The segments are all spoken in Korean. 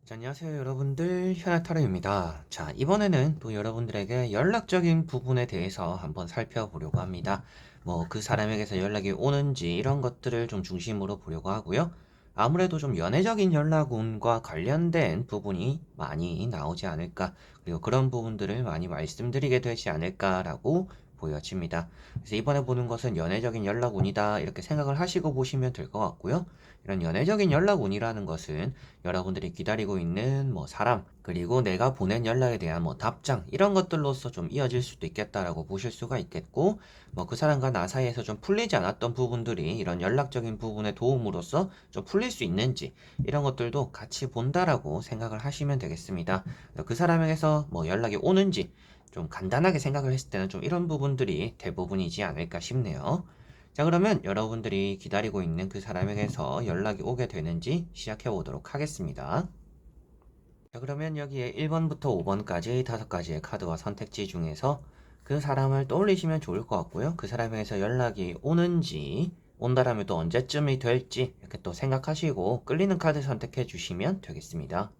자, 안녕하세요 여러분들, 현아타로입니다. 자, 이번에는 또 여러분들에게 연락적인 부분에 대해서 한번 살펴보려고 합니다. 뭐 그 사람에게서 연락이 오는지 이런 것들을 좀 중심으로 보려고 하고요. 아무래도 좀 연애적인 연락운과 관련된 부분이 많이 나오지 않을까, 그리고 그런 부분들을 많이 말씀드리게 되지 않을까라고 보여집니다. 그래서 이번에 보는 것은 연애적인 연락운이다 이렇게 생각을 하시고 보시면 될 것 같고요. 이런 연애적인 연락운이라는 것은 여러분들이 기다리고 있는 뭐 사람, 그리고 내가 보낸 연락에 대한 뭐 답장, 이런 것들로서 좀 이어질 수도 있겠다라고 보실 수가 있겠고, 뭐 그 사람과 나 사이에서 좀 풀리지 않았던 부분들이 이런 연락적인 부분의 도움으로써 좀 풀릴 수 있는지, 이런 것들도 같이 본다라고 생각을 하시면 되겠습니다. 그 사람에게서 뭐 연락이 오는지 좀 간단하게 생각을 했을 때는 좀 이런 부분들이 대부분이지 않을까 싶네요. 자, 그러면 여러분들이 기다리고 있는 그 사람에게서 연락이 오게 되는지 시작해 보도록 하겠습니다. 자, 그러면 여기에 1번부터 5번까지 5가지의 카드와 선택지 중에서 그 사람을 떠올리시면 좋을 것 같고요. 그 사람에게서 연락이 오는지, 온다라면 또 언제쯤이 될지 이렇게 또 생각하시고 끌리는 카드 선택해 주시면 되겠습니다.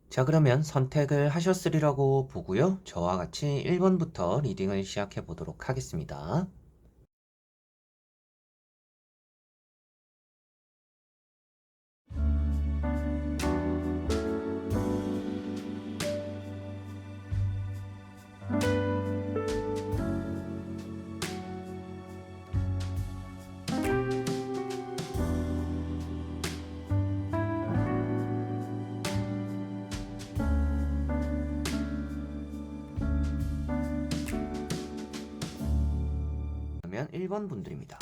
자, 그러면 선택을 하셨으리라고 보고요. 저와 같이 1번부터 리딩을 시작해 보도록 하겠습니다. 그러면 1번 분들입니다.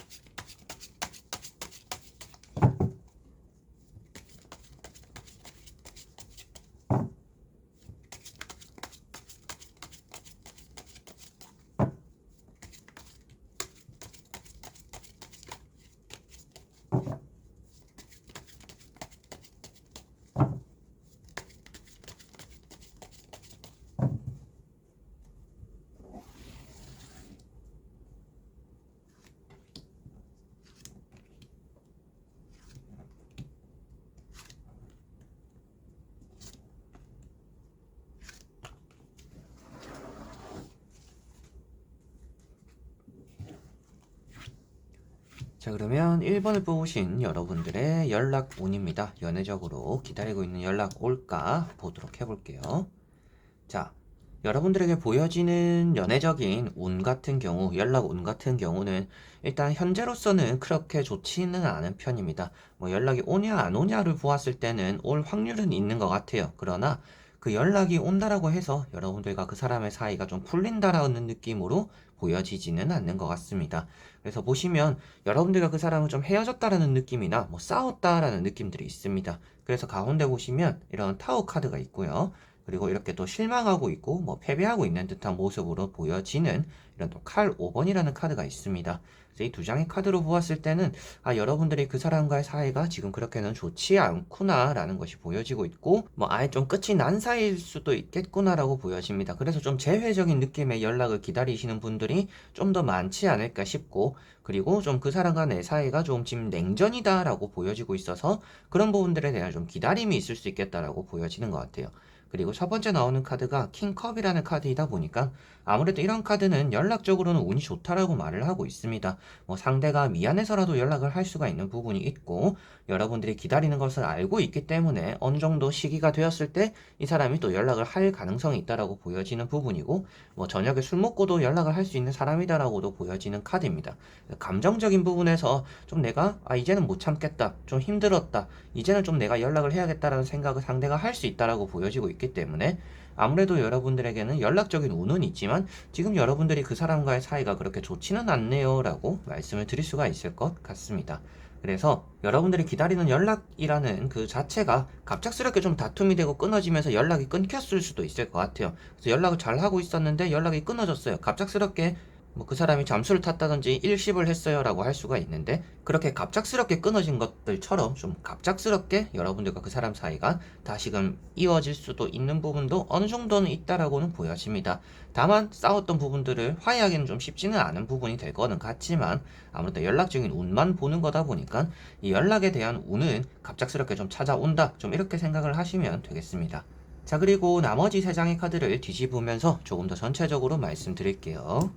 자, 그러면 1번을 뽑으신 여러분들의 연락운입니다. 연애적으로 기다리고 있는 연락 올까 보도록 해볼게요. 자, 여러분들에게 보여지는 연애적인 운 같은 경우, 연락 운 같은 경우는 일단 현재로서는 그렇게 좋지는 않은 편입니다. 뭐 연락이 오냐 안 오냐를 보았을 때는 올 확률은 있는 것 같아요. 그러나 그 연락이 온다라고 해서 여러분들과 그 사람의 사이가 좀 풀린다라는 느낌으로 보여지지는 않는 것 같습니다. 그래서 보시면 여러분들과 그 사람은 좀 헤어졌다라는 느낌이나 뭐 싸웠다라는 느낌들이 있습니다. 그래서 가운데 보시면 이런 타워 카드가 있고요. 그리고 이렇게 또 실망하고 있고 뭐 패배하고 있는 듯한 모습으로 보여지는 이런 또 칼 5번이라는 카드가 있습니다. 그래서 이 두 장의 카드로 보았을 때는 여러분들이 그 사람과의 사이가 지금 그렇게는 좋지 않구나라는 것이 보여지고 있고, 뭐 아예 좀 끝이 난 사이일 수도 있겠구나라고 보여집니다. 그래서 좀 재회적인 느낌의 연락을 기다리시는 분들이 좀 더 많지 않을까 싶고, 그리고 좀 그 사람과 내 사이가 좀 지금 냉전이다라고 보여지고 있어서 그런 부분들에 대한 좀 기다림이 있을 수 있겠다라고 보여지는 것 같아요. 그리고 첫 번째 나오는 카드가 킹컵이라는 카드이다 보니까 아무래도 이런 카드는 연락적으로는 운이 좋다라고 말을 하고 있습니다. 뭐 상대가 미안해서라도 연락을 할 수가 있는 부분이 있고, 여러분들이 기다리는 것을 알고 있기 때문에 어느 정도 시기가 되었을 때 이 사람이 또 연락을 할 가능성이 있다라고 보여지는 부분이고, 뭐 저녁에 술 먹고도 연락을 할 수 있는 사람이다라고도 보여지는 카드입니다. 감정적인 부분에서 좀 내가 이제는 못 참겠다, 좀 힘들었다, 이제는 좀 내가 연락을 해야겠다라는 생각을 상대가 할 수 있다라고 보여지고 있기 때문에 아무래도 여러분들에게는 연락적인 운은 있지만 지금 여러분들이 그 사람과의 사이가 그렇게 좋지는 않네요 라고 말씀을 드릴 수가 있을 것 같습니다. 그래서 여러분들이 기다리는 연락이라는 그 자체가 갑작스럽게 좀 다툼이 되고 끊어지면서 연락이 끊겼을 수도 있을 것 같아요. 그래서 연락을 잘 하고 있었는데 연락이 끊어졌어요. 갑작스럽게 뭐 그 사람이 잠수를 탔다든지 일십을 했어요 라고 할 수가 있는데, 그렇게 갑작스럽게 끊어진 것들처럼 좀 갑작스럽게 여러분들과 그 사람 사이가 다시금 이어질 수도 있는 부분도 어느 정도는 있다라고는 보여집니다. 다만 싸웠던 부분들을 화해하기는 좀 쉽지는 않은 부분이 될 거는 같지만, 아무래도 연락적인 운만 보는 거다 보니까 이 연락에 대한 운은 갑작스럽게 좀 찾아온다, 좀 이렇게 생각을 하시면 되겠습니다. 자, 그리고 나머지 세 장의 카드를 뒤집으면서 조금 더 전체적으로 말씀드릴게요.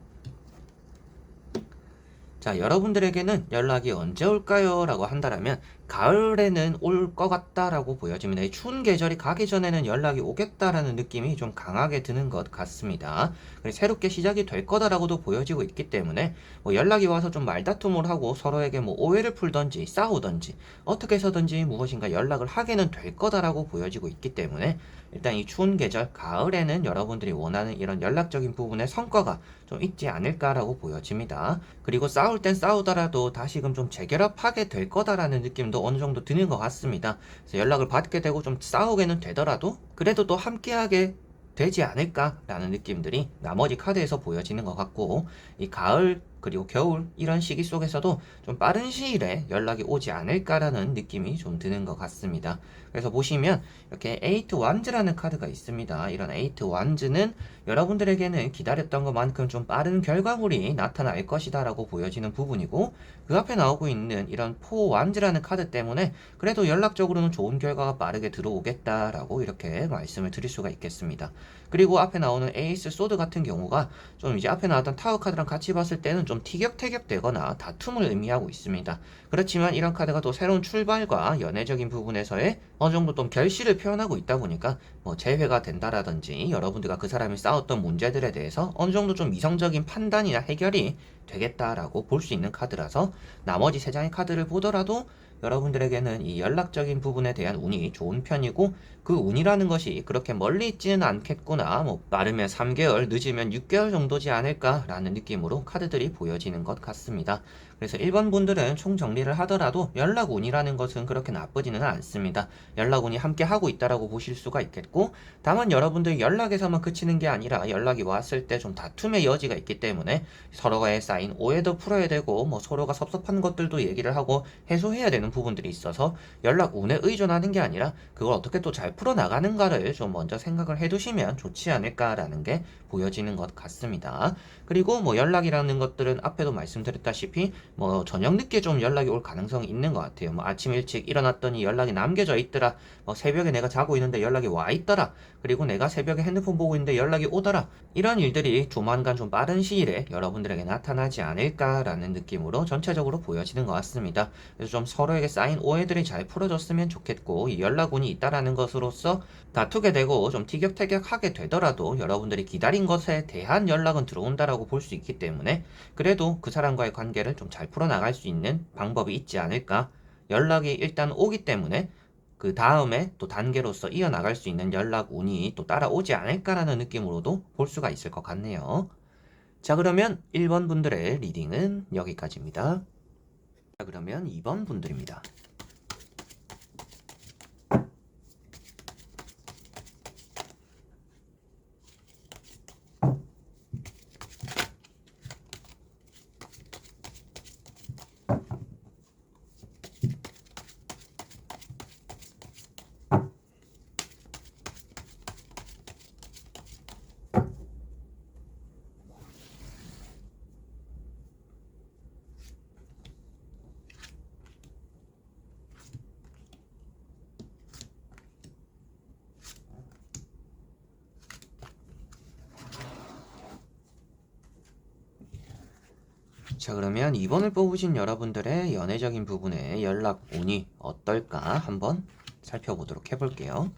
자, 여러분들에게는 연락이 언제 올까요? 라고 한다면 가을에는 올 것 같다라고 보여집니다. 이 추운 계절이 가기 전에는 연락이 오겠다라는 느낌이 좀 강하게 드는 것 같습니다. 그리고 새롭게 시작이 될 거다라고도 보여지고 있기 때문에 뭐 연락이 와서 좀 말다툼을 하고 서로에게 뭐 오해를 풀던지 싸우던지 어떻게 해서든지 무엇인가 연락을 하게는 될 거다라고 보여지고 있기 때문에, 일단 이 추운 계절 가을에는 여러분들이 원하는 이런 연락적인 부분의 성과가 좀 있지 않을까라고 보여집니다. 그리고 싸울 땐 싸우더라도 다시금 좀 재결합하게 될 거다라는 느낌도 어느 정도 드는 것 같습니다. 그래서 연락을 받게 되고 좀 싸우게는 되더라도 그래도 또 함께하게 되지 않을까라는 느낌들이 나머지 카드에서 보여지는 것 같고, 이 가을 그리고 겨울 이런 시기 속에서도 좀 빠른 시일에 연락이 오지 않을까라는 느낌이 좀 드는 것 같습니다. 그래서 보시면 이렇게 에이트 완즈라는 카드가 있습니다. 이런 에이트 완즈는 여러분들에게는 기다렸던 것만큼 좀 빠른 결과물이 나타날 것이다 라고 보여지는 부분이고, 그 앞에 나오고 있는 이런 포 완즈라는 카드 때문에 그래도 연락적으로는 좋은 결과가 빠르게 들어오겠다라고 이렇게 말씀을 드릴 수가 있겠습니다. 그리고 앞에 나오는 에이스 소드 같은 경우가 좀 이제 앞에 나왔던 타워 카드랑 같이 봤을 때는 좀 티격태격 되거나 다툼을 의미하고 있습니다. 그렇지만 이런 카드가 또 새로운 출발과 연애적인 부분에서의 어느 정도 좀 결실을 표현하고 있다 보니까 뭐 재회가 된다라든지 여러분들과 그 사람이 싸웠던 문제들에 대해서 어느 정도 좀 이성적인 판단이나 해결이 되겠다라고 볼 수 있는 카드라서, 나머지 세 장의 카드를 보더라도 여러분들에게는 이 연락적인 부분에 대한 운이 좋은 편이고, 그 운이라는 것이 그렇게 멀리 있지는 않겠구나, 뭐 빠르면 3개월 늦으면 6개월 정도지 않을까라는 느낌으로 카드들이 보여지는 것 같습니다. 그래서 1번 분들은 총 정리를 하더라도 연락 운이라는 것은 그렇게 나쁘지는 않습니다. 연락 운이 함께 하고 있다라고 보실 수가 있겠고, 다만 여러분들 연락에서만 그치는 게 아니라 연락이 왔을 때 좀 다툼의 여지가 있기 때문에 서로가에 쌓인 오해도 풀어야 되고, 뭐 서로가 섭섭한 것들도 얘기를 하고 해소해야 되는 부분들이 있어서 연락 운에 의존하는 게 아니라 그걸 어떻게 또 잘 풀어나가는가를 좀 먼저 생각을 해두시면 좋지 않을까라는 게 보여지는 것 같습니다. 그리고 뭐 연락이라는 것들은 앞에도 말씀드렸다시피 뭐 저녁 늦게 좀 연락이 올 가능성이 있는 것 같아요. 뭐 아침 일찍 일어났더니 연락이 남겨져 있더라. 뭐 새벽에 내가 자고 있는데 연락이 와 있더라. 그리고 내가 새벽에 핸드폰 보고 있는데 연락이 오더라. 이런 일들이 조만간 좀 빠른 시일에 여러분들에게 나타나지 않을까라는 느낌으로 전체적으로 보여지는 것 같습니다. 그래서 좀 서로에게 쌓인 오해들이 잘 풀어졌으면 좋겠고, 이 연락운이 있다라는 것으로서 다투게 되고 좀 티격태격하게 되더라도 여러분들이 기다린 것에 대한 연락은 들어온다라고 볼 수 있기 때문에 그래도 그 사람과의 관계를 좀 잘 풀어나갈 수 있는 방법이 있지 않을까. 연락이 일단 오기 때문에 그 다음에 또 단계로서 이어나갈 수 있는 연락 운이 또 따라오지 않을까라는 느낌으로도 볼 수가 있을 것 같네요. 자, 그러면 1번 분들의 리딩은 여기까지입니다. 자, 그러면 2번 분들입니다. 자, 그러면 2번을 뽑으신 여러분들의 연애적인 부분의 연락 운이 어떨까 한번 살펴보도록 해볼게요.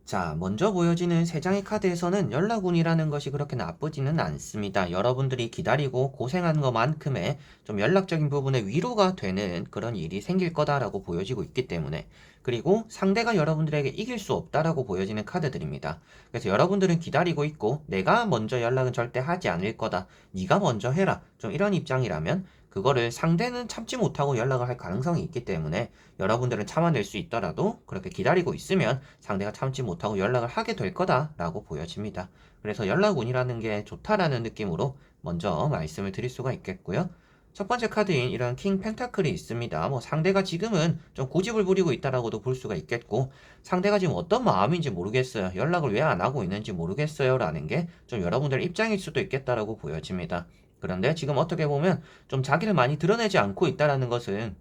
자, 먼저 보여지는 세 장의 카드에서는 연락운이라는 것이 그렇게 나쁘지는 않습니다. 여러분들이 기다리고 고생한 것만큼의 좀 연락적인 부분에 위로가 되는 그런 일이 생길 거다라고 보여지고 있기 때문에, 그리고 상대가 여러분들에게 이길 수 없다라고 보여지는 카드들입니다. 그래서 여러분들은 기다리고 있고 내가 먼저 연락은 절대 하지 않을 거다. 네가 먼저 해라. 좀 이런 입장이라면 그거를 상대는 참지 못하고 연락을 할 가능성이 있기 때문에 여러분들은 참아낼 수 있더라도 그렇게 기다리고 있으면 상대가 참지 못하고 연락을 하게 될 거다라고 보여집니다. 그래서 연락운이라는 게 좋다라는 느낌으로 먼저 말씀을 드릴 수가 있겠고요. 첫 번째 카드인 이런 킹 펜타클이 있습니다. 뭐 상대가 지금은 좀 고집을 부리고 있다라고도 볼 수가 있겠고, 상대가 지금 어떤 마음인지 모르겠어요. 연락을 왜 안 하고 있는지 모르겠어요. 라는 게 좀 여러분들 입장일 수도 있겠다라고 보여집니다. 그런데 지금 어떻게 보면 좀 자기를 많이 드러내지 않고 있다라는 것은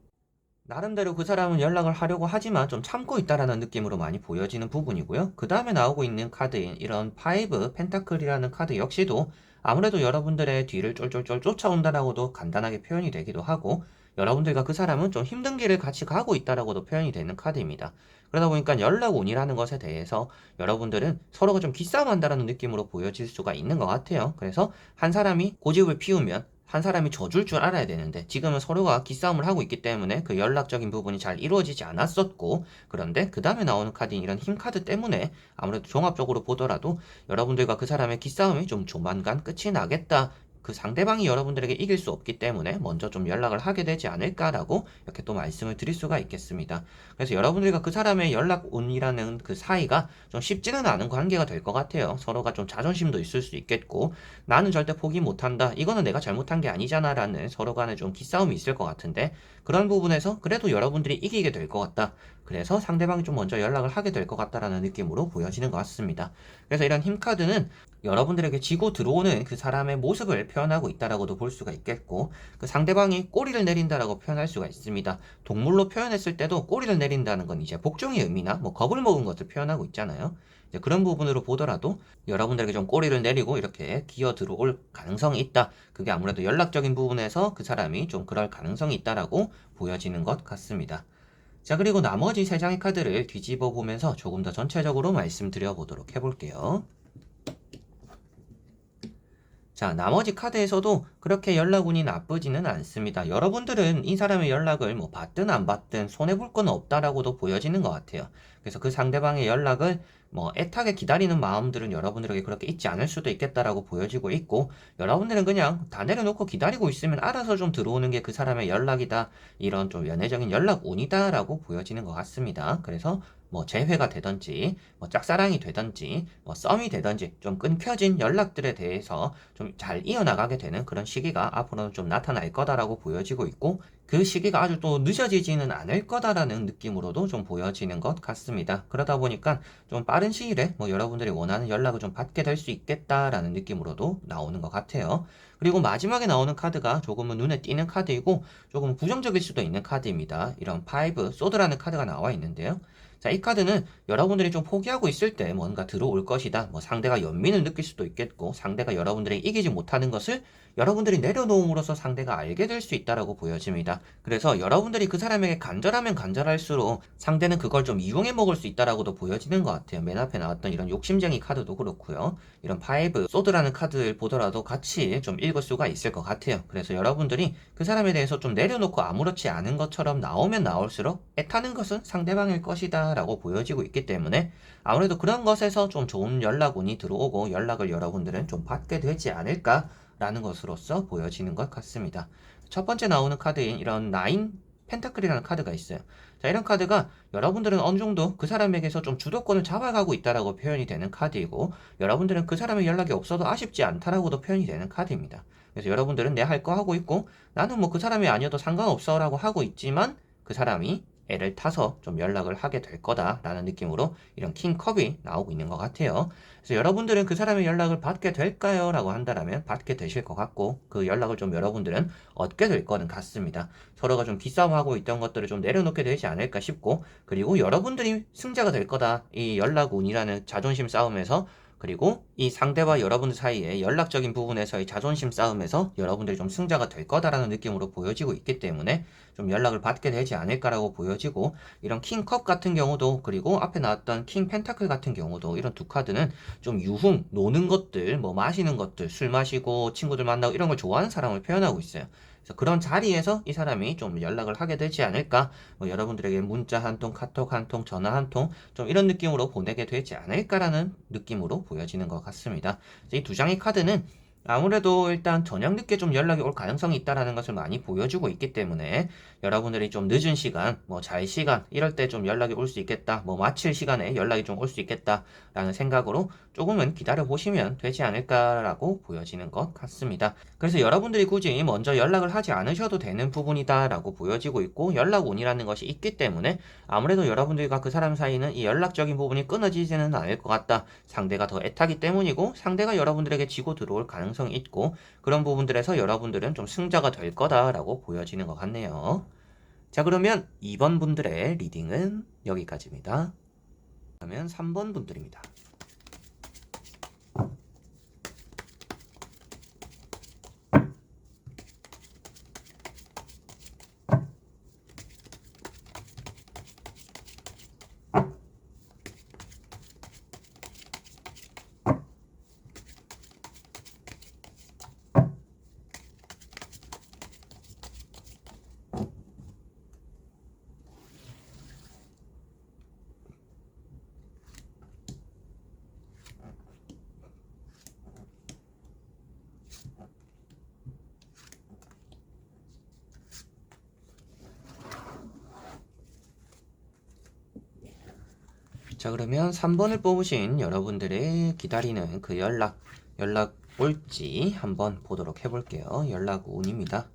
나름대로 그 사람은 연락을 하려고 하지만 좀 참고 있다라는 느낌으로 많이 보여지는 부분이고요. 그 다음에 나오고 있는 카드인 이런 파이브 펜타클이라는 카드 역시도 아무래도 여러분들의 뒤를 쫄쫄쫄 쫓아온다라고도 간단하게 표현이 되기도 하고, 여러분들과 그 사람은 좀 힘든 길을 같이 가고 있다라고도 표현이 되는 카드입니다. 그러다 보니까 연락운이라는 것에 대해서 여러분들은 서로가 좀 기싸움한다라는 느낌으로 보여질 수가 있는 것 같아요. 그래서 한 사람이 고집을 피우면 한 사람이 져줄 줄 알아야 되는데, 지금은 서로가 기싸움을 하고 있기 때문에 그 연락적인 부분이 잘 이루어지지 않았었고, 그런데 그 다음에 나오는 카드인 이런 힘 카드 때문에 아무래도 종합적으로 보더라도 여러분들과 그 사람의 기싸움이 좀 조만간 끝이 나겠다, 그 상대방이 여러분들에게 이길 수 없기 때문에 먼저 좀 연락을 하게 되지 않을까라고 이렇게 또 말씀을 드릴 수가 있겠습니다. 그래서 여러분들과 그 사람의 연락운이라는 그 사이가 좀 쉽지는 않은 관계가 될 것 같아요. 서로가 좀 자존심도 있을 수 있겠고, 나는 절대 포기 못한다, 이거는 내가 잘못한 게 아니잖아 라는 서로 간에 좀 기싸움이 있을 것 같은데, 그런 부분에서 그래도 여러분들이 이기게 될 것 같다, 그래서 상대방이 좀 먼저 연락을 하게 될 것 같다라는 느낌으로 보여지는 것 같습니다. 그래서 이런 힘카드는 여러분들에게 지고 들어오는 그 사람의 모습을 표현하고 있다라고도 볼 수가 있겠고, 그 상대방이 꼬리를 내린다라고 표현할 수가 있습니다. 동물로 표현했을 때도 꼬리를 내린다는 건 이제 복종의 의미나 뭐 겁을 먹은 것을 표현하고 있잖아요. 이제 그런 부분으로 보더라도 여러분들에게 좀 꼬리를 내리고 이렇게 기어 들어올 가능성이 있다. 그게 아무래도 연락적인 부분에서 그 사람이 좀 그럴 가능성이 있다라고 보여지는 것 같습니다. 자, 그리고 나머지 세 장의 카드를 뒤집어 보면서 조금 더 전체적으로 말씀드려 보도록 해볼게요. 자, 나머지 카드에서도 그렇게 연락운이 나쁘지는 않습니다. 여러분들은 이 사람의 연락을 뭐 받든 안 받든 손해볼 건 없다라고도 보여지는 것 같아요. 그래서 그 상대방의 연락을 뭐 애타게 기다리는 마음들은 여러분들에게 그렇게 있지 않을 수도 있겠다라고 보여지고 있고, 여러분들은 그냥 다 내려놓고 기다리고 있으면 알아서 좀 들어오는 게 그 사람의 연락이다, 이런 좀 연애적인 연락운이다라고 보여지는 것 같습니다. 그래서 뭐 재회가 되던지 뭐 짝사랑이 되던지 뭐 썸이 되던지 좀 끊겨진 연락들에 대해서 좀 잘 이어나가게 되는 그런 시기가 앞으로는 좀 나타날 거다라고 보여지고 있고, 그 시기가 아주 또 늦어지지는 않을 거다라는 느낌으로도 좀 보여지는 것 같습니다. 그러다 보니까 좀 빠른 시일에 뭐 여러분들이 원하는 연락을 좀 받게 될 수 있겠다라는 느낌으로도 나오는 것 같아요. 그리고 마지막에 나오는 카드가 조금은 눈에 띄는 카드이고 조금 부정적일 수도 있는 카드입니다. 이런 파이브 소드라는 카드가 나와 있는데요. 자, 이 카드는 여러분들이 좀 포기하고 있을 때 뭔가 들어올 것이다, 뭐 상대가 연민을 느낄 수도 있겠고, 상대가 여러분들이 이기지 못하는 것을 여러분들이 내려놓음으로써 상대가 알게 될 수 있다라고 보여집니다. 그래서 여러분들이 그 사람에게 간절하면 간절할수록 상대는 그걸 좀 이용해 먹을 수 있다라고도 보여지는 것 같아요. 맨 앞에 나왔던 이런 욕심쟁이 카드도 그렇고요. 이런 파이브 소드라는 카드를 보더라도 같이 좀 읽을 수가 있을 것 같아요. 그래서 여러분들이 그 사람에 대해서 좀 내려놓고 아무렇지 않은 것처럼 나오면 나올수록 애타는 것은 상대방일 것이다 라고 보여지고 있기 때문에 아무래도 그런 것에서 좀 좋은 연락운이 들어오고 연락을 여러분들은 좀 받게 되지 않을까 라는 것으로서 보여지는 것 같습니다. 첫 번째 나오는 카드인 이런 나인 펜타클이라는 카드가 있어요. 자, 이런 카드가 여러분들은 어느 정도 그 사람에게서 좀 주도권을 잡아가고 있다라고 표현이 되는 카드이고, 여러분들은 그 사람의 연락이 없어도 아쉽지 않다라고도 표현이 되는 카드입니다. 그래서 여러분들은 내 할 거 하고 있고 나는 뭐 그 사람이 아니어도 상관없어라고 하고 있지만, 그 사람이 애를 타서 좀 연락을 하게 될 거다라는 느낌으로 이런 킹컵이 나오고 있는 것 같아요. 그래서 여러분들은 그 사람의 연락을 받게 될까요? 라고 한다면 받게 되실 것 같고, 그 연락을 좀 여러분들은 얻게 될 거는 같습니다. 서로가 좀 기싸움하고 있던 것들을 좀 내려놓게 되지 않을까 싶고, 그리고 여러분들이 승자가 될 거다, 이 연락운이라는 자존심 싸움에서. 그리고 이 상대와 여러분들 사이의 연락적인 부분에서의 자존심 싸움에서 여러분들이 좀 승자가 될 거다라는 느낌으로 보여지고 있기 때문에 좀 연락을 받게 되지 않을까라고 보여지고, 이런 킹컵 같은 경우도, 그리고 앞에 나왔던 킹 펜타클 같은 경우도, 이런 두 카드는 좀 유흥, 노는 것들, 뭐 마시는 것들, 술 마시고 친구들 만나고 이런 걸 좋아하는 사람을 표현하고 있어요. 그래서 그런 자리에서 이 사람이 좀 연락을 하게 되지 않을까, 뭐 여러분들에게 문자 한 통, 카톡 한 통, 전화 한 통, 좀 이런 느낌으로 보내게 되지 않을까라는 느낌으로 보여지는 것 같습니다. 이 두 장의 카드는 아무래도 일단 저녁 늦게 좀 연락이 올 가능성이 있다라는 것을 많이 보여주고 있기 때문에 여러분들이 좀 늦은 시간, 뭐 잘 시간 이럴 때 좀 연락이 올 수 있겠다. 뭐 마칠 시간에 연락이 좀 올 수 있겠다라는 생각으로 조금은 기다려 보시면 되지 않을까라고 보여지는 것 같습니다. 그래서 여러분들이 굳이 먼저 연락을 하지 않으셔도 되는 부분이다라고 보여지고 있고 연락 운이라는 것이 있기 때문에 아무래도 여러분들과 그 사람 사이는 이 연락적인 부분이 끊어지지는 않을 것 같다. 상대가 더 애타기 때문이고 상대가 여러분들에게 지고 들어올 가능성이 있고 그런 부분들에서 여러분들은 좀 승자가 될 거다라고 보여지는 것 같네요. 자, 그러면 2번 분들의 리딩은 여기까지입니다. 그러면 3번 분들입니다. 자, 그러면 3번을 뽑으신 여러분들의 기다리는 그 연락 올지 한번 보도록 해볼게요. 연락 운입니다.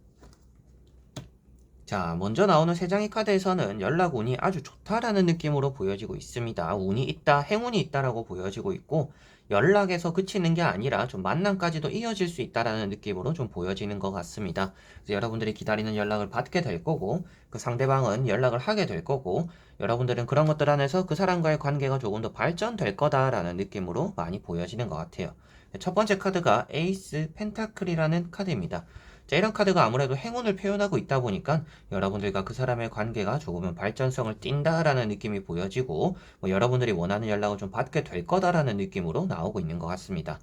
자, 먼저 나오는 세 장의 카드에서는 연락 운이 아주 좋다라는 느낌으로 보여지고 있습니다. 운이 있다, 행운이 있다라고 보여지고 있고 연락에서 그치는 게 아니라 좀 만남까지도 이어질 수 있다라는 느낌으로 좀 보여지는 것 같습니다. 그래서 여러분들이 기다리는 연락을 받게 될 거고 그 상대방은 연락을 하게 될 거고 여러분들은 그런 것들 안에서 그 사람과의 관계가 조금 더 발전될 거다라는 느낌으로 많이 보여지는 것 같아요. 첫 번째 카드가 에이스 펜타클이라는 카드입니다. 자, 이런 카드가 아무래도 행운을 표현하고 있다 보니까 여러분들과 그 사람의 관계가 조금은 발전성을 띈다라는 느낌이 보여지고 뭐 여러분들이 원하는 연락을 좀 받게 될 거다라는 느낌으로 나오고 있는 것 같습니다.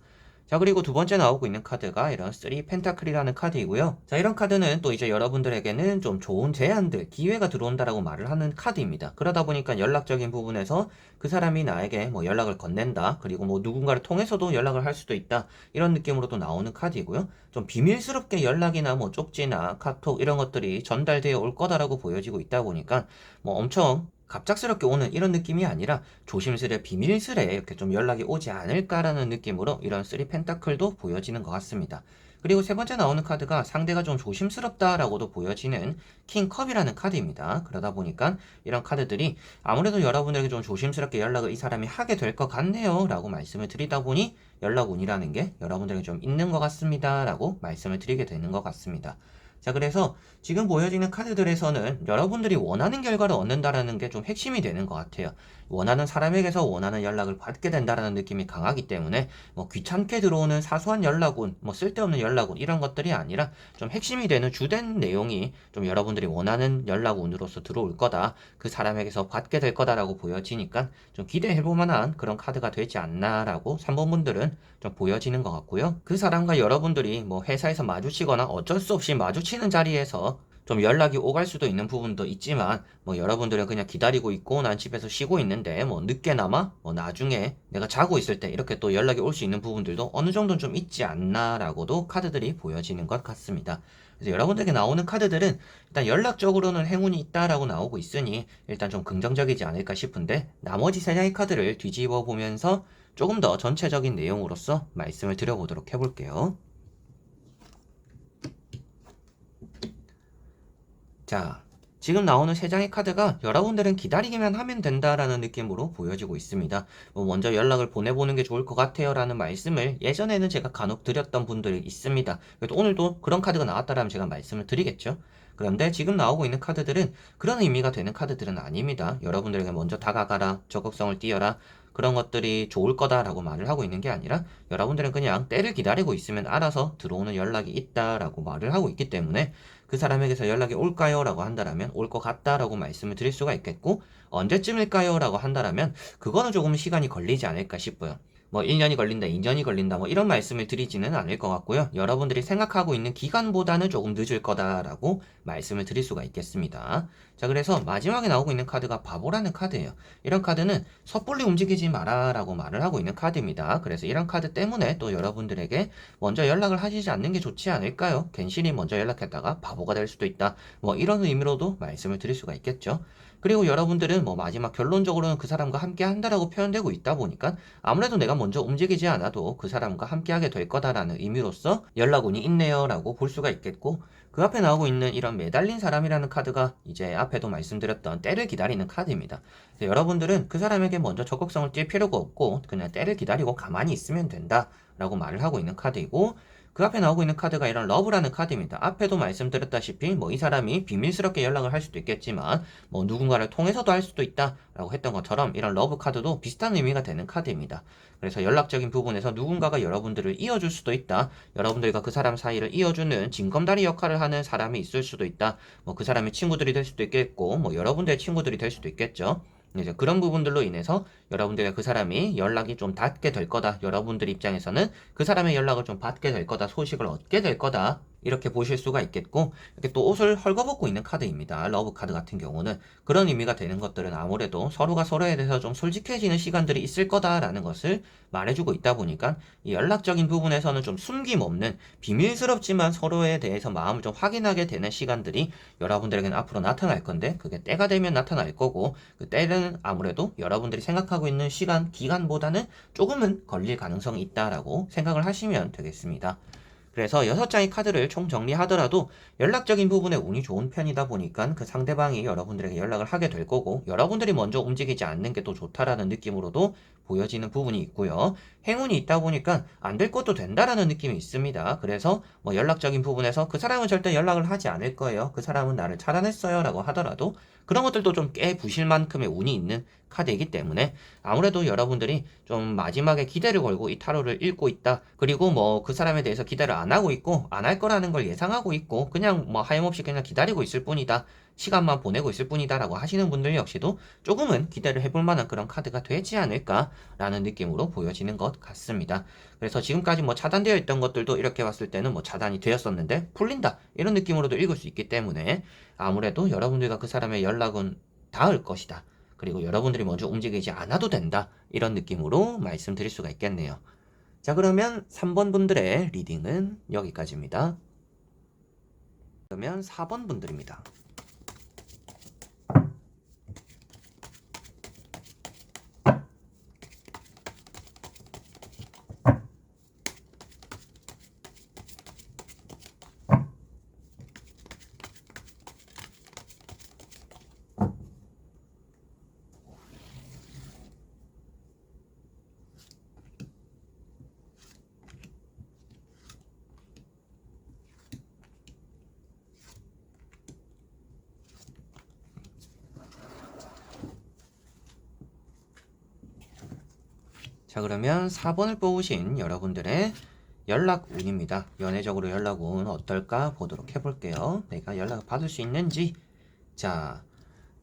자, 그리고 두 번째 나오고 있는 카드가 이런 3 펜타클이라는 카드이고요. 자, 이런 카드는 또 이제 여러분들에게는 좀 좋은 제안들, 기회가 들어온다라고 말을 하는 카드입니다. 그러다 보니까 연락적인 부분에서 그 사람이 나에게 뭐 연락을 건넨다, 그리고 뭐 누군가를 통해서도 연락을 할 수도 있다, 이런 느낌으로도 나오는 카드이고요. 좀 비밀스럽게 연락이나 뭐 쪽지나 카톡 이런 것들이 전달되어 올 거다라고 보여지고 있다 보니까 뭐 엄청 갑작스럽게 오는 이런 느낌이 아니라 조심스레 비밀스레 이렇게 좀 연락이 오지 않을까라는 느낌으로 이런 3 펜타클도 보여지는 것 같습니다. 그리고 세 번째 나오는 카드가 상대가 좀 조심스럽다라고도 보여지는 킹컵이라는 카드입니다. 그러다 보니까 이런 카드들이 아무래도 여러분에게 좀 조심스럽게 연락을 이 사람이 하게 될 것 같네요 라고 말씀을 드리다 보니 연락운이라는 게 여러분들에게 좀 있는 것 같습니다 라고 말씀을 드리게 되는 것 같습니다. 자, 그래서 지금 보여지는 카드들에서는 여러분들이 원하는 결과를 얻는다라는 게 좀 핵심이 되는 것 같아요. 원하는 사람에게서 원하는 연락을 받게 된다라는 느낌이 강하기 때문에 뭐 귀찮게 들어오는 사소한 연락운, 뭐 쓸데없는 연락운 이런 것들이 아니라 좀 핵심이 되는 주된 내용이 좀 여러분들이 원하는 연락운으로서 들어올 거다. 그 사람에게서 받게 될 거다라고 보여지니까 좀 기대해볼 만한 그런 카드가 되지 않나라고 3번 분들은 좀 보여지는 것 같고요. 그 사람과 여러분들이 뭐 회사에서 마주치거나 어쩔 수 없이 마주치는 자리에서 좀 연락이 오갈 수도 있는 부분도 있지만 뭐 여러분들은 그냥 기다리고 있고 난 집에서 쉬고 있는데 뭐 늦게나마 뭐 나중에 내가 자고 있을 때 이렇게 또 연락이 올 수 있는 부분들도 어느 정도는 좀 있지 않나라고도 카드들이 보여지는 것 같습니다. 그래서 여러분들에게 나오는 카드들은 일단 연락적으로는 행운이 있다라고 나오고 있으니 일단 좀 긍정적이지 않을까 싶은데 나머지 세 장의 카드를 뒤집어 보면서 조금 더 전체적인 내용으로서 말씀을 드려보도록 해볼게요. 자, 지금 나오는 세 장의 카드가 여러분들은 기다리기만 하면 된다라는 느낌으로 보여지고 있습니다. 뭐 먼저 연락을 보내보는 게 좋을 것 같아요 라는 말씀을 예전에는 제가 간혹 드렸던 분들이 있습니다. 그래도 오늘도 그런 카드가 나왔다라면 제가 말씀을 드리겠죠. 그런데 지금 나오고 있는 카드들은 그런 의미가 되는 카드들은 아닙니다. 여러분들에게 먼저 다가가라, 적극성을 띄어라, 그런 것들이 좋을 거다라고 말을 하고 있는 게 아니라 여러분들은 그냥 때를 기다리고 있으면 알아서 들어오는 연락이 있다라고 말을 하고 있기 때문에 그 사람에게서 연락이 올까요? 라고 한다면 올 것 같다라고 말씀을 드릴 수가 있겠고 언제쯤일까요? 라고 한다면 그거는 조금 시간이 걸리지 않을까 싶어요. 뭐 1년이 걸린다, 2년이 걸린다, 뭐 이런 말씀을 드리지는 않을 것 같고요. 여러분들이 생각하고 있는 기간보다는 조금 늦을 거다라고 말씀을 드릴 수가 있겠습니다. 자, 그래서 마지막에 나오고 있는 카드가 바보라는 카드예요. 이런 카드는 섣불리 움직이지 마라 라고 말을 하고 있는 카드입니다. 그래서 이런 카드 때문에 또 여러분들에게 먼저 연락을 하시지 않는 게 좋지 않을까요? 괜시리 먼저 연락했다가 바보가 될 수도 있다. 뭐 이런 의미로도 말씀을 드릴 수가 있겠죠. 그리고 여러분들은 뭐 마지막 결론적으로는 그 사람과 함께 한다라고 표현되고 있다 보니까 아무래도 내가 먼저 움직이지 않아도 그 사람과 함께 하게 될 거다라는 의미로서 연락운이 있네요 라고 볼 수가 있겠고, 그 앞에 나오고 있는 이런 매달린 사람이라는 카드가 이제 앞에도 말씀드렸던 때를 기다리는 카드입니다. 그래서 여러분들은 그 사람에게 먼저 적극성을 띨 필요가 없고 그냥 때를 기다리고 가만히 있으면 된다 라고 말을 하고 있는 카드이고, 그 앞에 나오고 있는 카드가 이런 러브라는 카드입니다. 앞에도 말씀드렸다시피 뭐 이 사람이 비밀스럽게 연락을 할 수도 있겠지만 뭐 누군가를 통해서도 할 수도 있다 라고 했던 것처럼 이런 러브 카드도 비슷한 의미가 되는 카드입니다. 그래서 연락적인 부분에서 누군가가 여러분들을 이어줄 수도 있다, 여러분들과 그 사람 사이를 이어주는 징검다리 역할을 하는 사람이 있을 수도 있다, 뭐 그 사람의 친구들이 될 수도 있겠고 뭐 여러분들의 친구들이 될 수도 있겠죠. 이제 그런 부분들로 인해서 여러분들과 그 사람이 연락이 좀 닿게 될 거다, 여러분들 입장에서는 그 사람의 연락을 좀 받게 될 거다, 소식을 얻게 될 거다, 이렇게 보실 수가 있겠고, 이렇게 또 옷을 헐거벗고 있는 카드입니다. 러브 카드 같은 경우는 그런 의미가 되는 것들은 아무래도 서로가 서로에 대해서 좀 솔직해지는 시간들이 있을 거다라는 것을 말해주고 있다 보니까 이 연락적인 부분에서는 좀 숨김없는 비밀스럽지만 서로에 대해서 마음을 좀 확인하게 되는 시간들이 여러분들에게는 앞으로 나타날 건데, 그게 때가 되면 나타날 거고 그 때는 아무래도 여러분들이 생각하고 있는 시간, 기간보다는 조금은 걸릴 가능성이 있다라고 생각을 하시면 되겠습니다. 그래서 6장의 카드를 총 정리하더라도 연락적인 부분에 운이 좋은 편이다 보니까 그 상대방이 여러분들에게 연락을 하게 될 거고, 여러분들이 먼저 움직이지 않는 게 또 좋다라는 느낌으로도 보여지는 부분이 있고요. 행운이 있다 보니까 안 될 것도 된다라는 느낌이 있습니다. 그래서 뭐 연락적인 부분에서 그 사람은 절대 연락을 하지 않을 거예요, 그 사람은 나를 차단했어요 라고 하더라도 그런 것들도 좀 깨 부실 만큼의 운이 있는 카드이기 때문에 아무래도 여러분들이 좀 마지막에 기대를 걸고 이 타로를 읽고 있다, 그리고 뭐 그 사람에 대해서 기대를 안 하고 있고 안 할 거라는 걸 예상하고 있고 그냥 뭐 하염없이 그냥 기다리고 있을 뿐이다, 시간만 보내고 있을 뿐이다 라고 하시는 분들 역시도 조금은 기대를 해볼 만한 그런 카드가 되지 않을까 라는 느낌으로 보여지는 것 같습니다. 그래서 지금까지 뭐 차단되어 있던 것들도 이렇게 봤을 때는 뭐 차단이 되었었는데 풀린다, 이런 느낌으로도 읽을 수 있기 때문에 아무래도 여러분들과 그 사람의 연락은 닿을 것이다, 그리고 여러분들이 먼저 움직이지 않아도 된다, 이런 느낌으로 말씀드릴 수가 있겠네요. 자, 그러면 3번 분들의 리딩은 여기까지입니다. 그러면 4번 분들입니다. 자, 그러면 4번을 뽑으신 여러분들의 연락 운입니다. 연애적으로 연락 운 어떨까 보도록 해볼게요. 내가 연락을 받을 수 있는지. 자,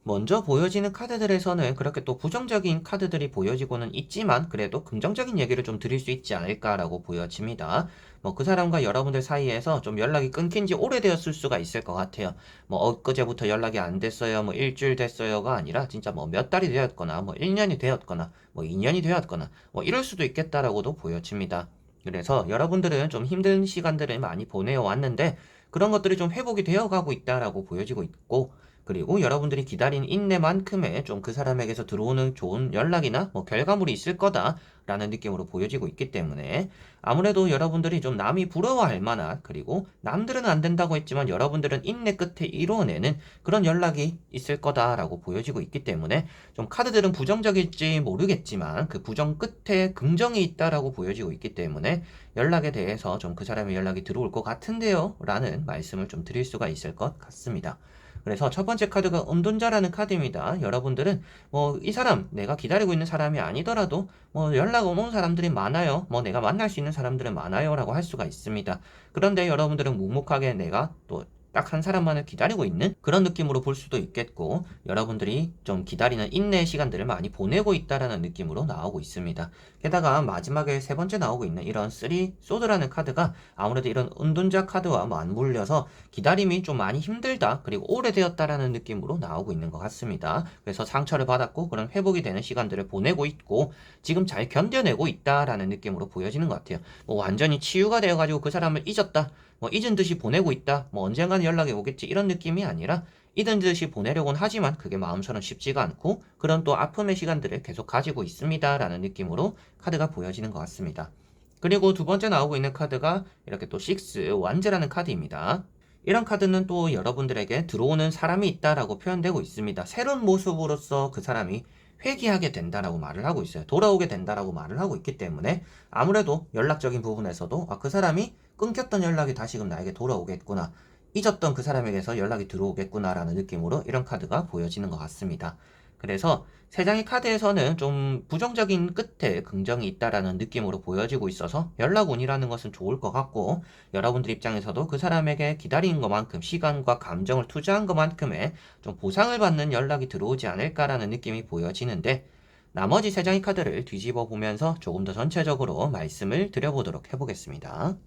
먼저 보여지는 카드들에서는 그렇게 또 부정적인 카드들이 보여지고는 있지만 그래도 긍정적인 얘기를 좀 드릴 수 있지 않을까라고 보여집니다. 뭐 그 사람과 여러분들 사이에서 좀 연락이 끊긴 지 오래되었을 수가 있을 것 같아요. 뭐 엊그제부터 연락이 안 됐어요, 뭐 일주일 됐어요가 아니라 진짜 뭐 몇 달이 되었거나 뭐 1년이 되었거나 뭐 2년이 되었거나 뭐 이럴 수도 있겠다라고도 보여집니다. 그래서 여러분들은 좀 힘든 시간들을 많이 보내어 왔는데 그런 것들이 좀 회복이 되어 가고 있다라고 보여지고 있고, 그리고 여러분들이 기다린 인내만큼의 좀 그 사람에게서 들어오는 좋은 연락이나 뭐 결과물이 있을 거다라는 느낌으로 보여지고 있기 때문에 아무래도 여러분들이 좀 남이 부러워할 만한, 그리고 남들은 안 된다고 했지만 여러분들은 인내 끝에 이루어내는 그런 연락이 있을 거다라고 보여지고 있기 때문에 좀 카드들은 부정적일지 모르겠지만 그 부정 끝에 긍정이 있다라고 보여지고 있기 때문에 연락에 대해서 좀 그 사람의 연락이 들어올 것 같은데요 라는 말씀을 좀 드릴 수가 있을 것 같습니다. 그래서 첫 번째 카드가 은둔자라는 카드입니다. 여러분들은 뭐 이 사람, 내가 기다리고 있는 사람이 아니더라도 뭐 연락 오는 사람들이 많아요, 뭐 내가 만날 수 있는 사람들은 많아요 라고 할 수가 있습니다. 그런데 여러분들은 묵묵하게 내가 또 딱 한 사람만을 기다리고 있는 그런 느낌으로 볼 수도 있겠고, 여러분들이 좀 기다리는 인내의 시간들을 많이 보내고 있다라는 느낌으로 나오고 있습니다. 게다가 마지막에 세 번째 나오고 있는 이런 3 소드라는 카드가 아무래도 이런 은둔자 카드와 맞물려서 기다림이 좀 많이 힘들다, 그리고 오래되었다라는 느낌으로 나오고 있는 것 같습니다. 그래서 상처를 받았고 그런 회복이 되는 시간들을 보내고 있고 지금 잘 견뎌내고 있다라는 느낌으로 보여지는 것 같아요. 뭐 완전히 치유가 되어가지고 그 사람을 잊었다, 뭐 잊은 듯이 보내고 있다, 뭐 언젠가는 연락이 오겠지, 이런 느낌이 아니라 잊은 듯이 보내려곤 하지만 그게 마음처럼 쉽지가 않고 그런 또 아픔의 시간들을 계속 가지고 있습니다 라는 느낌으로 카드가 보여지는 것 같습니다. 그리고 두 번째 나오고 있는 카드가 이렇게 또 6 완즈라는 카드입니다. 이런 카드는 또 여러분들에게 들어오는 사람이 있다라고 표현되고 있습니다. 새로운 모습으로서 그 사람이 회귀하게 된다라고 말을 하고 있어요. 돌아오게 된다라고 말을 하고 있기 때문에 아무래도 연락적인 부분에서도 그 사람이 끊겼던 연락이 다시금 나에게 돌아오겠구나, 잊었던 그 사람에게서 연락이 들어오겠구나라는 느낌으로 이런 카드가 보여지는 것 같습니다. 그래서 세 장의 카드에서는 좀 부정적인 끝에 긍정이 있다라는 느낌으로 보여지고 있어서 연락운이라는 것은 좋을 것 같고, 여러분들 입장에서도 그 사람에게 기다린 것만큼 시간과 감정을 투자한 것만큼의 좀 보상을 받는 연락이 들어오지 않을까라는 느낌이 보여지는데, 나머지 세 장의 카드를 뒤집어 보면서 조금 더 전체적으로 말씀을 드려보도록 해보겠습니다.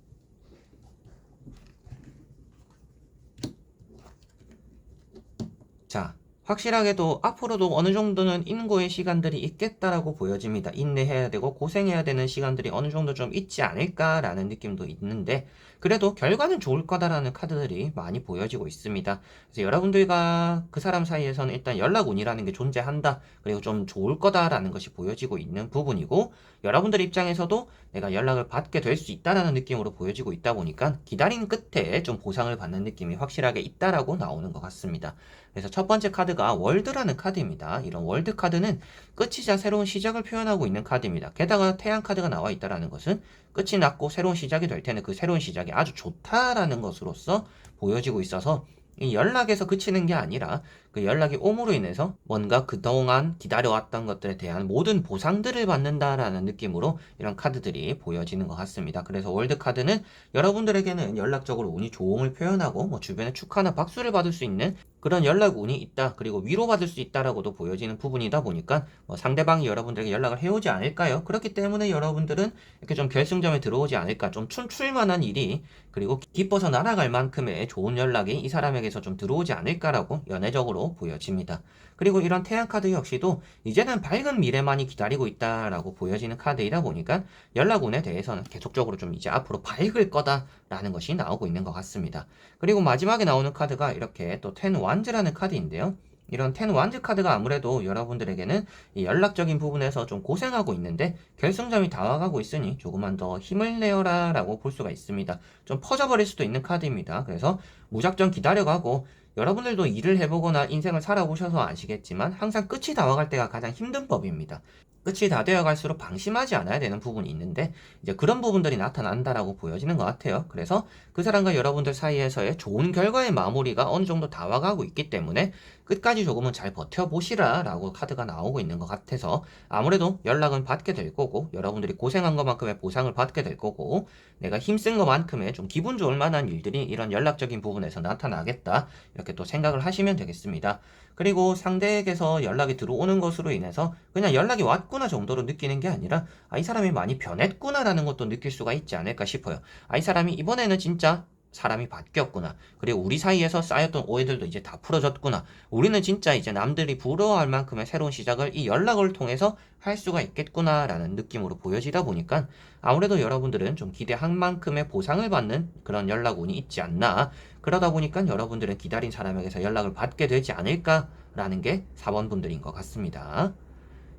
자, 확실하게도 앞으로도 어느 정도는 인고의 시간들이 있겠다라고 보여집니다. 인내해야 되고 고생해야 되는 시간들이 어느 정도 좀 있지 않을까라는 느낌도 있는데, 그래도 결과는 좋을 거다라는 카드들이 많이 보여지고 있습니다. 그래서 여러분들과 그 사람 사이에서는 일단 연락운이라는 게 존재한다, 그리고 좀 좋을 거다라는 것이 보여지고 있는 부분이고, 여러분들 입장에서도 내가 연락을 받게 될 수 있다라는 느낌으로 보여지고 있다 보니까 기다린 끝에 좀 보상을 받는 느낌이 확실하게 있다라고 나오는 것 같습니다. 그래서 첫 번째 카드가 월드라는 카드입니다. 이런 월드 카드는 끝이자 새로운 시작을 표현하고 있는 카드입니다. 게다가 태양 카드가 나와 있다는 것은 끝이 났고 새로운 시작이 될 텐데 그 새로운 시작이 아주 좋다라는 것으로서 보여지고 있어서, 이 연락에서 그치는 게 아니라 그 연락이 옴으로 인해서 뭔가 그동안 기다려왔던 것들에 대한 모든 보상들을 받는다라는 느낌으로 이런 카드들이 보여지는 것 같습니다. 그래서 월드 카드는 여러분들에게는 연락적으로 운이 좋음을 표현하고 뭐 주변에 축하나 박수를 받을 수 있는 그런 연락 운이 있다, 그리고 위로받을 수 있다라고도 보여지는 부분이다 보니까 뭐 상대방이 여러분들에게 연락을 해오지 않을까요? 그렇기 때문에 여러분들은 이렇게 좀 결승점에 들어오지 않을까, 좀 춤출 만한 일이, 그리고 기뻐서 날아갈 만큼의 좋은 연락이 이 사람에게서 좀 들어오지 않을까라고 연애적으로 보여집니다. 그리고 이런 태양 카드 역시도 이제는 밝은 미래만이 기다리고 있다라고 보여지는 카드이다 보니까 연락운에 대해서는 계속적으로 좀 이제 앞으로 밝을 거다라는 것이 나오고 있는 것 같습니다. 그리고 마지막에 나오는 카드가 이렇게 또 텐 완즈라는 카드인데요. 이런 텐 완즈 카드가 아무래도 여러분들에게는 이 연락적인 부분에서 좀 고생하고 있는데 결승점이 다가가고 있으니 조금만 더 힘을 내어라 라고 볼 수가 있습니다. 좀 퍼져버릴 수도 있는 카드입니다. 그래서 무작정 기다려가고, 여러분들도 일을 해보거나 인생을 살아보셔서 아시겠지만 항상 끝이 다가갈 때가 가장 힘든 법입니다. 끝이 다 되어 갈수록 방심하지 않아야 되는 부분이 있는데 이제 그런 부분들이 나타난다라고 보여지는 것 같아요. 그래서 그 사람과 여러분들 사이에서의 좋은 결과의 마무리가 어느 정도 다 와가고 있기 때문에 끝까지 조금은 잘 버텨보시라 라고 카드가 나오고 있는 것 같아서, 아무래도 연락은 받게 될 거고 여러분들이 고생한 것만큼의 보상을 받게 될 거고 내가 힘쓴 것만큼의 좀 기분 좋을 만한 일들이 이런 연락적인 부분에서 나타나겠다, 이렇게 또 생각을 하시면 되겠습니다. 그리고 상대에게서 연락이 들어오는 것으로 인해서 그냥 연락이 왔구나 정도로 느끼는 게 아니라 이 사람이 많이 변했구나라는 것도 느낄 수가 있지 않을까 싶어요. 이 사람이 이번에는 진짜 사람이 바뀌었구나. 그리고 우리 사이에서 쌓였던 오해들도 이제 다 풀어졌구나. 우리는 진짜 이제 남들이 부러워할 만큼의 새로운 시작을 이 연락을 통해서 할 수가 있겠구나라는 느낌으로 보여지다 보니까 아무래도 여러분들은 좀 기대한 만큼의 보상을 받는 그런 연락운이 있지 않나. 그러다 보니까 여러분들은 기다린 사람에게서 연락을 받게 되지 않을까라는 게 4번 분들인 것 같습니다.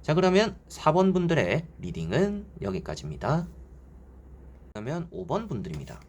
자, 그러면 4번 분들의 리딩은 여기까지입니다. 그러면 5번 분들입니다.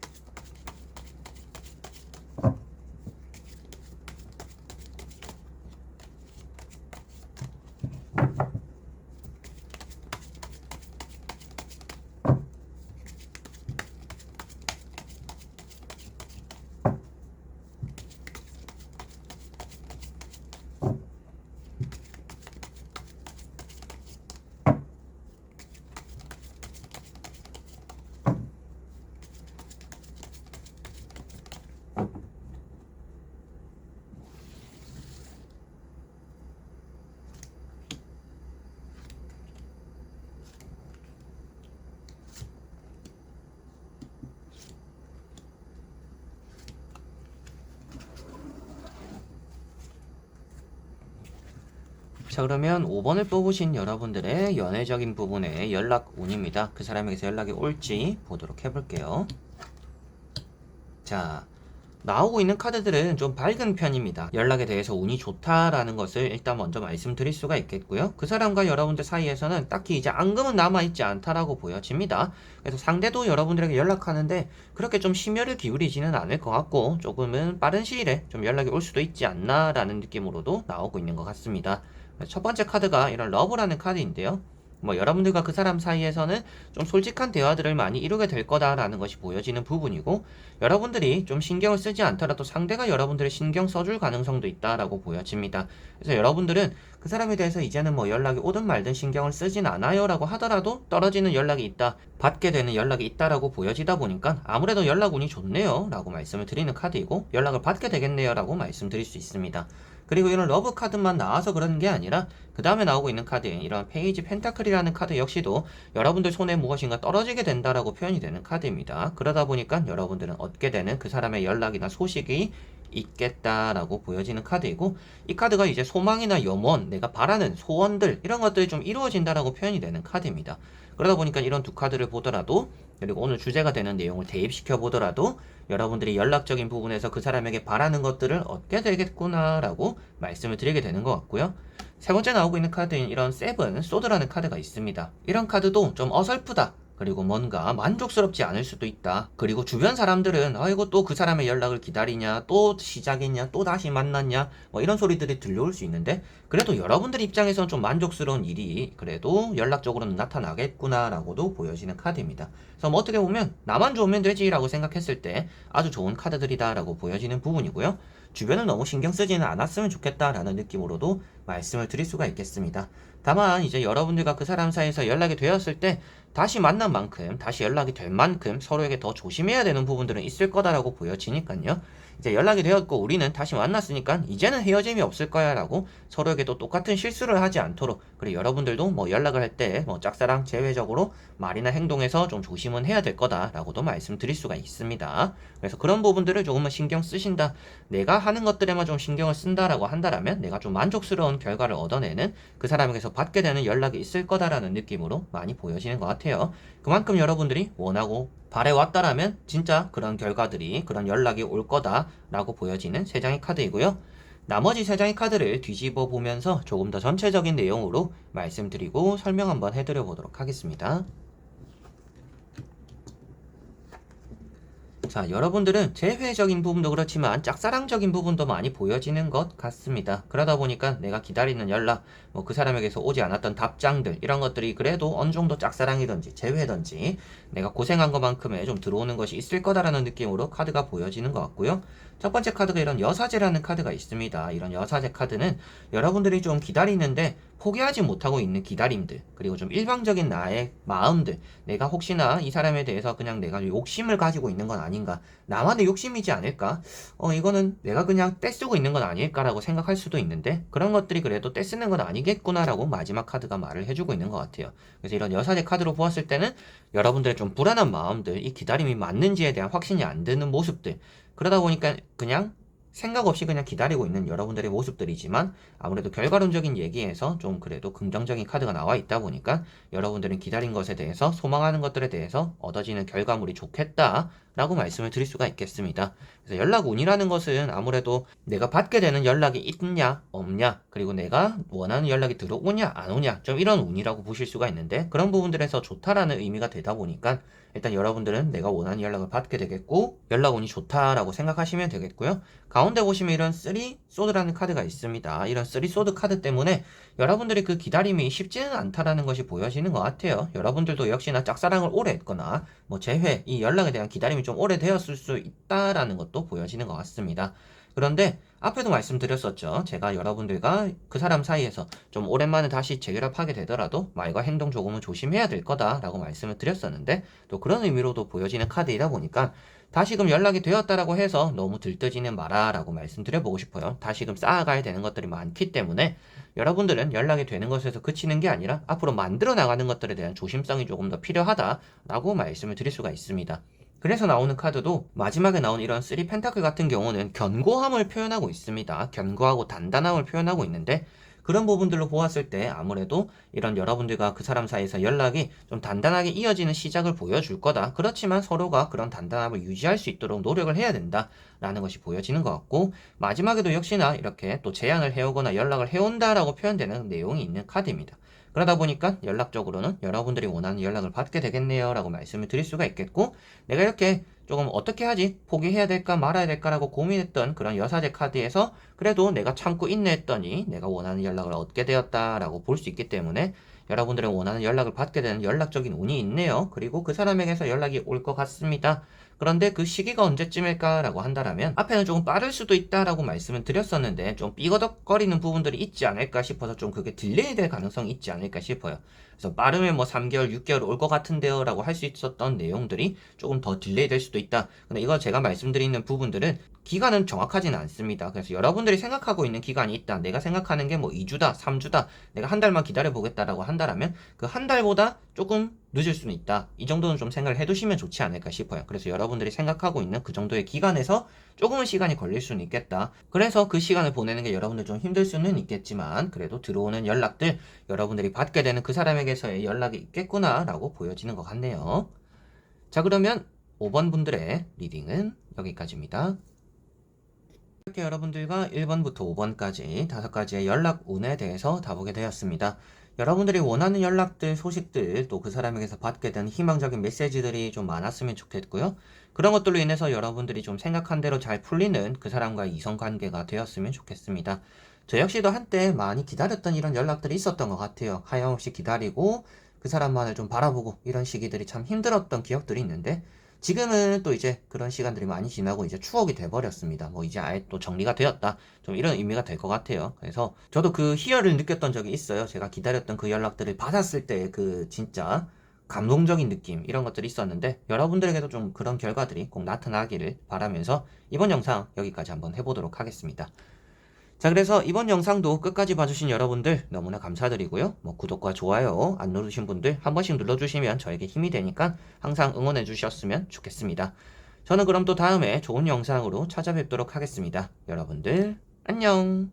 자, 그러면 5번을 뽑으신 여러분들의 연애적인 부분의 연락 운입니다. 그 사람에게서 연락이 올지 보도록 해볼게요. 자, 나오고 있는 카드들은 좀 밝은 편입니다. 연락에 대해서 운이 좋다라는 것을 일단 먼저 말씀드릴 수가 있겠고요. 그 사람과 여러분들 사이에서는 딱히 이제 앙금은 남아있지 않다라고 보여집니다. 그래서 상대도 여러분들에게 연락하는데 그렇게 좀 심혈을 기울이지는 않을 것 같고 조금은 빠른 시일에 좀 연락이 올 수도 있지 않나라는 느낌으로도 나오고 있는 것 같습니다. 첫 번째 카드가 이런 러브라는 카드인데요. 뭐 여러분들과 그 사람 사이에서는 좀 솔직한 대화들을 많이 이루게 될 거다라는 것이 보여지는 부분이고, 여러분들이 좀 신경을 쓰지 않더라도 상대가 여러분들을 신경 써줄 가능성도 있다라고 보여집니다. 그래서 여러분들은 그 사람에 대해서 이제는 뭐 연락이 오든 말든 신경을 쓰진 않아요 라고 하더라도 떨어지는 연락이 있다, 받게 되는 연락이 있다라고 보여지다 보니까 아무래도 연락 운이 좋네요 라고 말씀을 드리는 카드이고, 연락을 받게 되겠네요 라고 말씀드릴 수 있습니다. 그리고 이런 러브 카드만 나와서 그러는 게 아니라 그 다음에 나오고 있는 카드인 이런 페이지 펜타클이라는 카드 역시도 여러분들 손에 무엇인가 떨어지게 된다라고 표현이 되는 카드입니다. 그러다 보니까 여러분들은 얻게 되는 그 사람의 연락이나 소식이 있겠다라고 보여지는 카드이고, 이 카드가 이제 소망이나 염원, 내가 바라는 소원들 이런 것들이 좀 이루어진다라고 표현이 되는 카드입니다. 그러다 보니까 이런 두 카드를 보더라도, 그리고 오늘 주제가 되는 내용을 대입시켜 보더라도 여러분들이 연락적인 부분에서 그 사람에게 바라는 것들을 얻게 되겠구나라고 말씀을 드리게 되는 것 같고요. 세 번째 나오고 있는 카드인 이런 세븐 소드라는 카드가 있습니다. 이런 카드도 좀 어설프다, 그리고 뭔가 만족스럽지 않을 수도 있다, 그리고 주변 사람들은 아이고 또 그 사람의 연락을 기다리냐, 또 시작했냐, 또 다시 만났냐, 뭐 이런 소리들이 들려올 수 있는데, 그래도 여러분들 입장에서는 좀 만족스러운 일이 그래도 연락적으로는 나타나겠구나 라고도 보여지는 카드입니다. 그래서 뭐 어떻게 보면 나만 좋으면 되지 라고 생각했을 때 아주 좋은 카드들이다 라고 보여지는 부분이고요. 주변을 너무 신경 쓰지는 않았으면 좋겠다라는 느낌으로도 말씀을 드릴 수가 있겠습니다. 다만 이제 여러분들과 그 사람 사이에서 연락이 되었을 때 다시 만난 만큼, 다시 연락이 될 만큼 서로에게 더 조심해야 되는 부분들은 있을 거다라고 보여지니까요. 이제 연락이 되었고 우리는 다시 만났으니까 이제는 헤어짐이 없을 거야 라고 서로에게 또 똑같은 실수를 하지 않도록, 그리고 여러분들도 뭐 연락을 할 때 뭐 짝사랑 제외적으로 말이나 행동에서 좀 조심은 해야 될 거다 라고도 말씀드릴 수가 있습니다. 그래서 그런 부분들을 조금은 신경 쓰신다, 내가 하는 것들에만 좀 신경을 쓴다라고 한다라면 내가 좀 만족스러운 결과를 얻어내는, 그 사람에게서 받게 되는 연락이 있을 거다라는 느낌으로 많이 보여지는 것 같아요. 그만큼 여러분들이 원하고 바래왔다라면 진짜 그런 결과들이, 그런 연락이 올 거다라고 보여지는 세 장의 카드이고요. 나머지 세 장의 카드를 뒤집어 보면서 조금 더 전체적인 내용으로 말씀드리고 설명 한번 해드려 보도록 하겠습니다. 자, 여러분들은 재회적인 부분도 그렇지만 짝사랑적인 부분도 많이 보여지는 것 같습니다. 그러다 보니까 내가 기다리는 연락, 뭐 그 사람에게서 오지 않았던 답장들, 이런 것들이 그래도 어느 정도 짝사랑이든지 재회든지 내가 고생한 것만큼의 좀 들어오는 것이 있을 거다라는 느낌으로 카드가 보여지는 것 같고요. 첫 번째 카드가 이런 여사제라는 카드가 있습니다. 이런 여사제 카드는 여러분들이 좀 기다리는데 포기하지 못하고 있는 기다림들, 그리고 좀 일방적인 나의 마음들, 내가 혹시나 이 사람에 대해서 그냥 내가 욕심을 가지고 있는 건 아닌가, 나만의 욕심이지 않을까, 이거는 내가 그냥 떼쓰고 있는 건 아닐까라고 생각할 수도 있는데, 그런 것들이 그래도 떼쓰는 건 아니겠구나라고 마지막 카드가 말을 해주고 있는 것 같아요. 그래서 이런 여사제 카드로 보았을 때는 여러분들의 좀 불안한 마음들, 이 기다림이 맞는지에 대한 확신이 안 드는 모습들, 그러다 보니까 그냥 생각 없이 그냥 기다리고 있는 여러분들의 모습들이지만, 아무래도 결과론적인 얘기에서 좀 그래도 긍정적인 카드가 나와 있다 보니까 여러분들은 기다린 것에 대해서, 소망하는 것들에 대해서 얻어지는 결과물이 좋겠다 라고 말씀을 드릴 수가 있겠습니다. 그래서 연락운이라는 것은 아무래도 내가 받게 되는 연락이 있냐 없냐, 그리고 내가 원하는 연락이 들어오냐 안 오냐, 좀 이런 운이라고 보실 수가 있는데, 그런 부분들에서 좋다라는 의미가 되다 보니까 일단 여러분들은 내가 원하는 연락을 받게 되겠고 연락운이 좋다라고 생각하시면 되겠고요. 가운데 보시면 이런 3 소드라는 카드가 있습니다. 이런 3 소드 카드 때문에 여러분들이 그 기다림이 쉽지는 않다라는 것이 보여지는 것 같아요. 여러분들도 역시나 짝사랑을 오래 했거나 뭐 재회, 이 연락에 대한 기다림이 좀 오래되었을 수 있다라는 것도 보여지는 것 같습니다. 그런데 앞에도 말씀드렸었죠. 제가 여러분들과 그 사람 사이에서 좀 오랜만에 다시 재결합하게 되더라도 말과 행동 조금은 조심해야 될 거다라고 말씀을 드렸었는데, 또 그런 의미로도 보여지는 카드이다 보니까 다시금 연락이 되었다라고 해서 너무 들떠지는 마라라고 말씀드려보고 싶어요. 다시금 쌓아가야 되는 것들이 많기 때문에 여러분들은 연락이 되는 것에서 그치는 게 아니라 앞으로 만들어 나가는 것들에 대한 조심성이 조금 더 필요하다라고 말씀을 드릴 수가 있습니다. 그래서 나오는 카드도 마지막에 나온 이런 3 펜타클 같은 경우는 견고함을 표현하고 있습니다. 견고하고 단단함을 표현하고 있는데, 그런 부분들로 보았을 때 아무래도 이런 여러분들과 그 사람 사이에서 연락이 좀 단단하게 이어지는 시작을 보여줄 거다. 그렇지만 서로가 그런 단단함을 유지할 수 있도록 노력을 해야 된다 라는 것이 보여지는 것 같고, 마지막에도 역시나 이렇게 또 제안을 해오거나 연락을 해온다라고 표현되는 내용이 있는 카드입니다. 그러다 보니까 연락적으로는 여러분들이 원하는 연락을 받게 되겠네요 라고 말씀을 드릴 수가 있겠고, 내가 이렇게 조금 어떻게 하지? 포기해야 될까 말아야 될까라고 고민했던 그런 여사제 카드에서 그래도 내가 참고 인내했더니 내가 원하는 연락을 얻게 되었다라고 볼 수 있기 때문에 여러분들이 원하는 연락을 받게 되는 연락적인 운이 있네요. 그리고 그 사람에게서 연락이 올 것 같습니다. 그런데 그 시기가 언제쯤일까라고 한다면 앞에는 조금 빠를 수도 있다라고 말씀을 드렸었는데 좀 삐거덕거리는 부분들이 있지 않을까 싶어서 좀 그게 딜레이 될 가능성이 있지 않을까 싶어요. 그래서 빠르면 뭐 3개월, 6개월 올 것 같은데요 라고 할 수 있었던 내용들이 조금 더 딜레이 될 수도 있다. 근데 이거 제가 말씀드리는 부분들은 기간은 정확하지는 않습니다. 그래서 여러분들이 생각하고 있는 기간이 있다. 내가 생각하는 게 뭐 2주다, 3주다. 내가 한 달만 기다려 보겠다라고 한다면 그 한 달보다 조금 늦을 수는 있다. 이 정도는 좀 생각을 해두시면 좋지 않을까 싶어요. 그래서 여러분들이 생각하고 있는 그 정도의 기간에서 조금은 시간이 걸릴 수는 있겠다. 그래서 그 시간을 보내는 게 여러분들 좀 힘들 수는 있겠지만 그래도 들어오는 연락들 여러분들이 받게 되는 그 사람에게서의 연락이 있겠구나 라고 보여지는 것 같네요. 자, 그러면 5번 분들의 리딩은 여기까지입니다. 이렇게 여러분들과 1번부터 5번까지 5가지의 연락 운에 대해서 다보게 되었습니다. 여러분들이 원하는 연락들, 소식들, 또 그 사람에게서 받게 된 희망적인 메시지들이 좀 많았으면 좋겠고요. 그런 것들로 인해서 여러분들이 좀 생각한 대로 잘 풀리는 그 사람과의 이성관계가 되었으면 좋겠습니다. 저 역시도 한때 많이 기다렸던 이런 연락들이 있었던 것 같아요. 하염없이 기다리고 그 사람만을 좀 바라보고 이런 시기들이 참 힘들었던 기억들이 있는데, 지금은 또 이제 그런 시간들이 많이 지나고 이제 추억이 돼버렸습니다. 뭐 이제 아예 또 정리가 되었다. 좀 이런 의미가 될 것 같아요. 그래서 저도 그 희열을 느꼈던 적이 있어요. 제가 기다렸던 그 연락들을 받았을 때 그 진짜 감동적인 느낌, 이런 것들이 있었는데 여러분들에게도 좀 그런 결과들이 꼭 나타나기를 바라면서 이번 영상 여기까지 한번 해보도록 하겠습니다. 자, 그래서 이번 영상도 끝까지 봐주신 여러분들 너무나 감사드리고요. 뭐 구독과 좋아요 안 누르신 분들 한 번씩 눌러주시면 저에게 힘이 되니까 항상 응원해 주셨으면 좋겠습니다. 저는 그럼 또 다음에 좋은 영상으로 찾아뵙도록 하겠습니다. 여러분들 안녕.